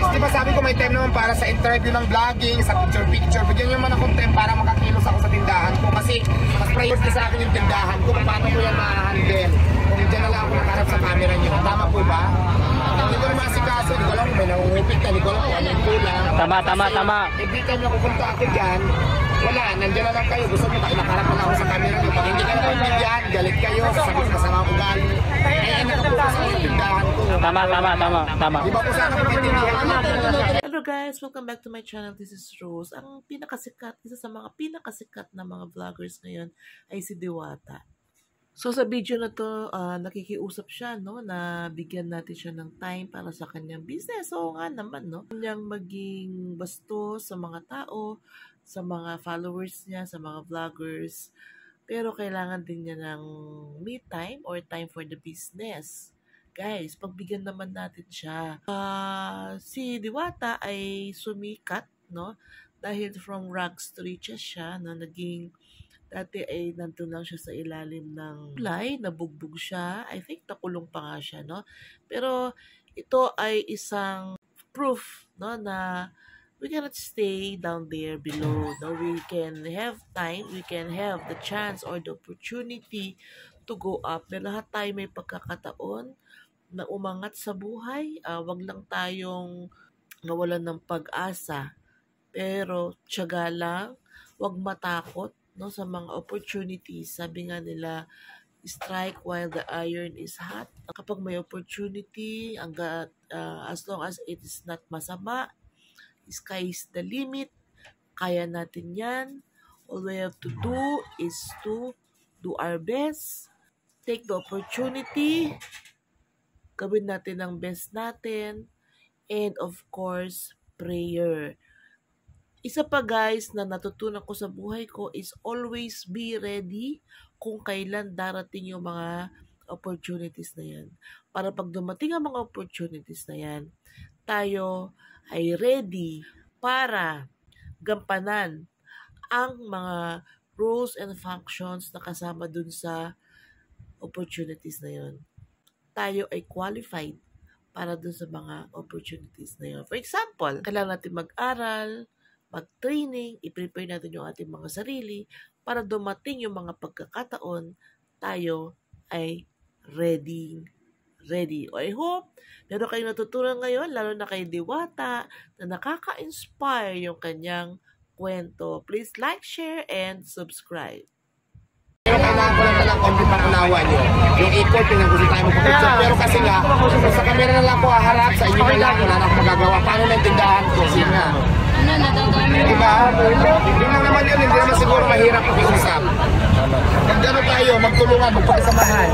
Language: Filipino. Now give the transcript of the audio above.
Di ba sabi ko may time naman para sa interview ng vlogging, sa picture. Bigyan nyo man akong time para makakilos ako sa tindahan ko. Kasi mas priority sa akin yung tindahan ko. Paano ko yan ma-handle? Kung dyan na lang ako nakarap sa camera nyo. Tama po ba? Hindi ko naman asikaso. Hindi ko lang kung may nangungupit ka. Hindi ko lang kung anong kulang. Tama. Every time na pupunta ako dyan, wala, nandiyan na lang kayo. Gusto nyo, nakarap na lang ako sa camera nyo. Pag hindi kayo naintindihan, galit kayo, sasabihin ka sa mga ugali. Nakapukas ako sa tindahan ko. Tama. Di ba po sana maintindihan? Hello guys! Welcome back to my channel. This is Rose. Ang isa sa mga pinakasikat na mga vloggers ngayon ay si Diwata. So sa video na to, nakikiusap siya, no, na bigyan natin siya ng time para sa kanyang business. So nga naman, no, kanyang maging bastos sa mga tao, sa mga followers niya, sa mga vloggers. Pero kailangan din niya ng me time or time for the business. Guys, pagbigyan naman natin siya. Si Diwata ay sumikat, no, dahil from rags to riches siya, no, dati ay nandun lang siya sa ilalim ng tulay, nabugbog siya. I think nakulong pa nga siya, no? Pero ito ay isang proof, no, na we cannot stay down there below. No? We can have time, we can have the chance or the opportunity to go up. Na lahat tayo may pagkakataon na umangat sa buhay. Wag lang tayong nawalan ng pag-asa. Pero tiyaga lang, wag matakot, no, sa mga opportunities. Sabi nga nila, strike while the iron is hot. Kapag may opportunity, as long as it is not masama, sky is the limit. Kaya natin yan. All we have to do is to do our best. Take the opportunity. Gawin natin ang best natin. And of course, prayer. Isa pa guys na natutunan ko sa buhay ko is always be ready kung kailan darating yung mga opportunities na yan. Para pag dumating ang mga opportunities na yan, tayo ay ready para gampanan ang mga roles and functions na kasama dun sa opportunities na yun. Tayo ay qualified para dun sa mga opportunities na yun. For example, kailangan natin mag-aral, mag-training, i-prepare natin yung ating mga sarili para dumating yung mga pagkakataon, tayo ay ready. O I hope meron kayong natutunan ngayon, lalo na kay Diwata, na nakaka-inspire yung kanyang kwento. Please like, share, and subscribe. Pero kailangan ko lang talang konti pangunawa nyo. Yung ikot, yung gusto tayo magpapicture. Pero kasi nga, sa camera na lang ako haharap, sa inyo na lang, wala na akong magagawa. Paano na tindahan ko? Kasi nga. Diba? Yun lang naman yun, hindi naman siguro mahirap pakiusap. Kung gano'n tayo, magtulungan, magpakasamahan.